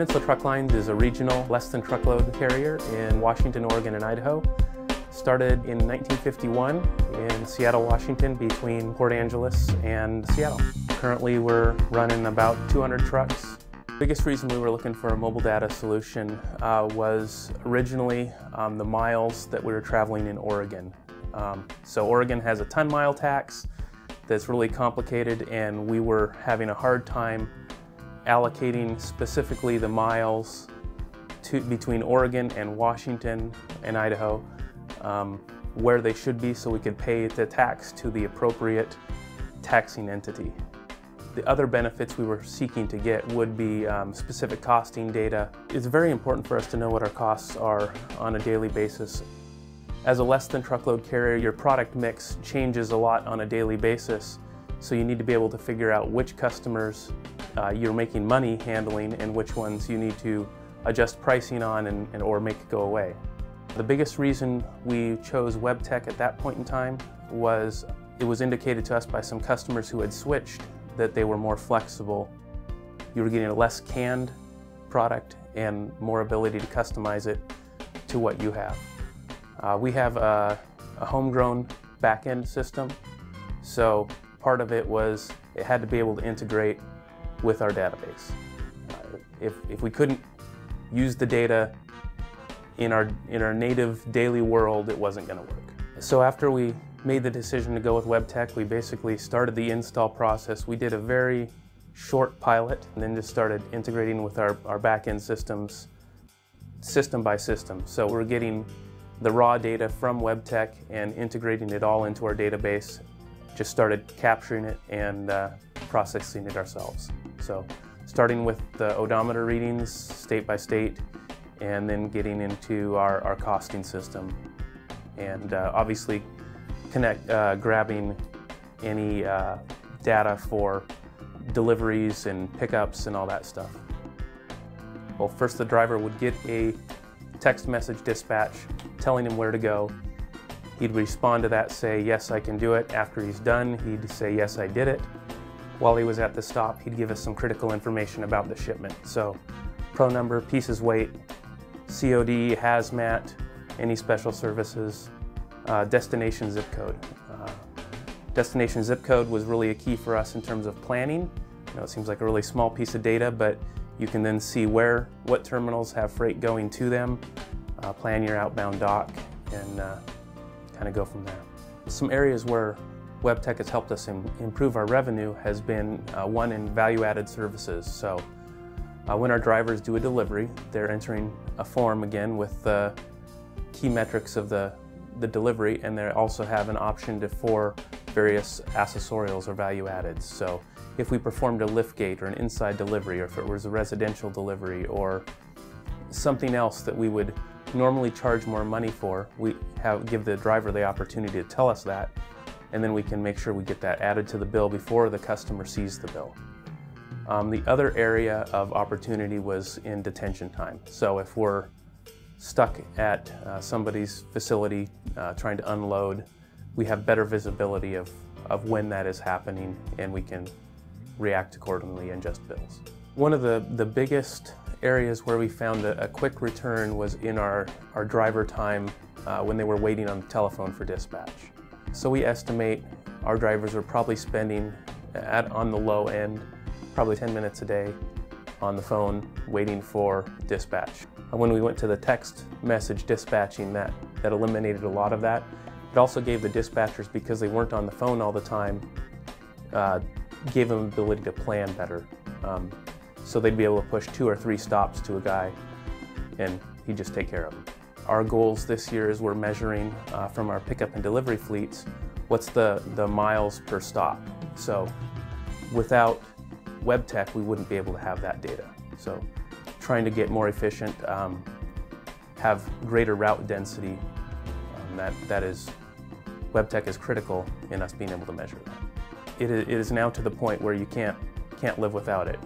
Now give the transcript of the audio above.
Peninsula Truck Lines is a regional less-than-truckload carrier in Washington, Oregon, and Idaho. Started in 1951 in Seattle, Washington, between Port Angeles and Seattle. Currently, we're running about 200 trucks. The biggest reason we were looking for a mobile data solution was originally the miles that we were traveling in Oregon. So Oregon has a ton-mile tax that's really complicated, and we were having a hard time allocating specifically the miles between Oregon and Washington and Idaho where they should be, so we could pay the tax to the appropriate taxing entity. The other benefits we were seeking to get would be specific costing data. It's very important for us to know what our costs are on a daily basis. As a less-than-truckload carrier, your product mix changes a lot on a daily basis, so you need to be able to figure out which customers you're making money handling and which ones you need to adjust pricing on or make go away. The biggest reason we chose Webtech at that point in time was it was indicated to us by some customers who had switched that they were more flexible. You were getting a less canned product and more ability to customize it to what you have. We have a homegrown back-end system, so part of it was it had to be able to integrate with our database. If we couldn't use the data in our native daily world, it wasn't going to work. So after we made the decision to go with Webtech, we basically started the install process. We did a very short pilot and then just started integrating with our back-end systems, system by system. So we're getting the raw data from Webtech and integrating it all into our database. Just started capturing it and processing it ourselves. So starting with the odometer readings state by state, and then getting into our costing system, and obviously grabbing any data for deliveries and pickups and all that stuff. Well, first the driver would get a text message dispatch telling him where to go. He'd respond to that, say, yes, I can do it. After he's done, he'd say, yes, I did it. While he was at the stop, he'd give us some critical information about the shipment. So, pro number, pieces weight, COD, hazmat, any special services, destination zip code. Destination zip code was really a key for us in terms of planning. You know, it seems like a really small piece of data, but you can then see what terminals have freight going to them, plan your outbound dock, and kind of go from there. Some areas where Webtech has helped us improve our revenue has been one in value-added services. So when our drivers do a delivery, they're entering a form again with the key metrics of the delivery, and they also have an option for various accessorials or value-added. So if we performed a liftgate or an inside delivery, or if it was a residential delivery or something else that we would normally charge more money for, we give the driver the opportunity to tell us that, and then we can make sure we get that added to the bill before the customer sees the bill. The other area of opportunity was in detention time. So if we're stuck at somebody's facility trying to unload, we have better visibility of when that is happening, and we can react accordingly and adjust bills. One of the biggest areas where we found a quick return was in our driver time when they were waiting on the telephone for dispatch. So we estimate our drivers are probably spending, on the low end, probably 10 minutes a day on the phone waiting for dispatch. When we went to the text message dispatching, that eliminated a lot of that. It also gave the dispatchers, because they weren't on the phone all the time, gave them the ability to plan better. So they'd be able to push 2 or 3 stops to a guy, and he'd just take care of them. Our goals this year is we're measuring from our pickup and delivery fleets, what's the miles per stop. So without Webtech, we wouldn't be able to have that data. So trying to get more efficient, have greater route density, Webtech is critical in us being able to measure that. It is now to the point where you can't live without it.